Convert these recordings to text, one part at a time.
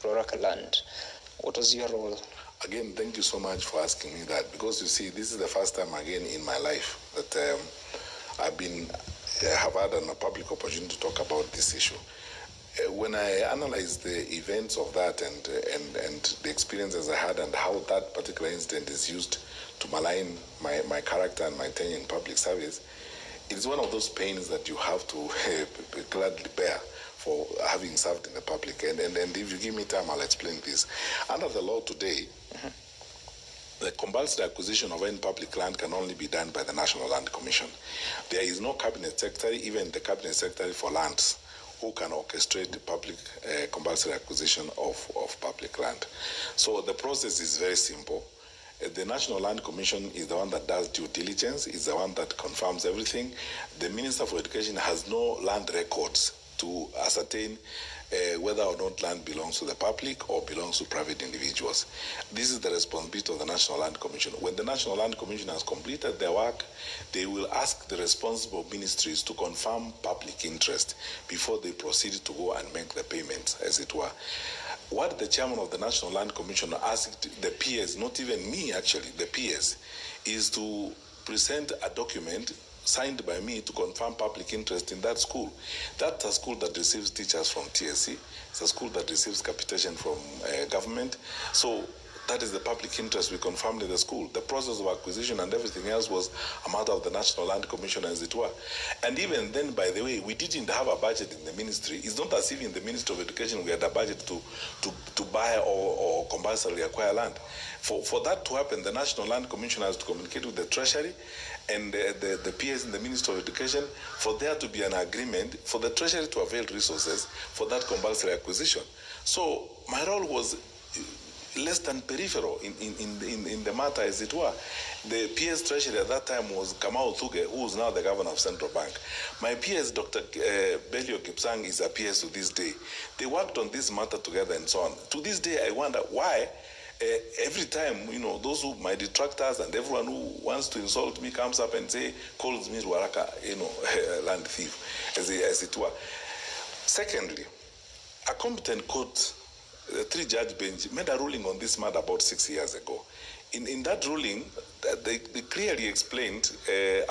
Ruaraka Land. What was your role? Again, thank you so much for asking me that, because you see, this is the first time again in my life that I have had a public opportunity to talk about this issue. When I analyzed the events of that and the experiences I had and how that particular incident is used to malign my character and my tenure in public service, it is one of those pains that you have to gladly bear for having served in the public. And if you give me time, I'll explain this. Under the law today, the compulsory acquisition of any public land can only be done by the National Land Commission. There is no cabinet secretary, even the cabinet secretary for lands, who can orchestrate the public compulsory acquisition of public land. So the process is very simple. The National Land Commission is the one that does due diligence, is the one that confirms everything. The Minister for Education has no land records to ascertain whether or not land belongs to the public or belongs to private individuals. This is the responsibility of the National Land Commission. When the National Land Commission has completed their work, they will ask the responsible ministries to confirm public interest before they proceed to go and make the payments, as it were. What the chairman of the National Land Commission asked the PS, not even me actually, the PS, is to present a document signed by me to confirm public interest in that school. That's a school that receives teachers from TSC. It's a school that receives capitation from government. So that is the public interest we confirmed in the school. The process of acquisition and everything else was a matter of the National Land Commission, as it were. And even then, by the way, we didn't have a budget in the ministry. It's not as if in the Ministry of Education we had a budget to buy or compulsorily acquire land. For that to happen, the National Land Commission has to communicate with the Treasury and the PS in the Ministry of Education for there to be an agreement for the Treasury to avail resources for that compulsory acquisition. So my role was less than peripheral in the matter, as it were. The PS Treasury at that time was Kamau Thuge, who is now the governor of Central Bank. My PS, Dr. Belio Kipsang, is a PS to this day. They worked on this matter together and so on. To this day, I wonder why every time, those who, my detractors and everyone who wants to insult me comes up and calls me Ruaraka, land thief, as it were. Secondly, a competent court, the three-judge bench, made a ruling on this matter about 6 years ago. In that ruling, they clearly explained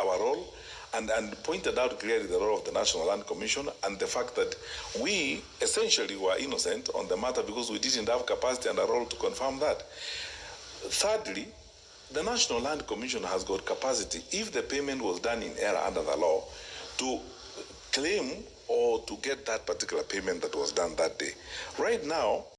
our role and pointed out clearly the role of the National Land Commission and the fact that we essentially were innocent on the matter because we didn't have capacity and a role to confirm that. Thirdly, the National Land Commission has got capacity, if the payment was done in error under the law, to claim or to get that particular payment that was done that day. Right now,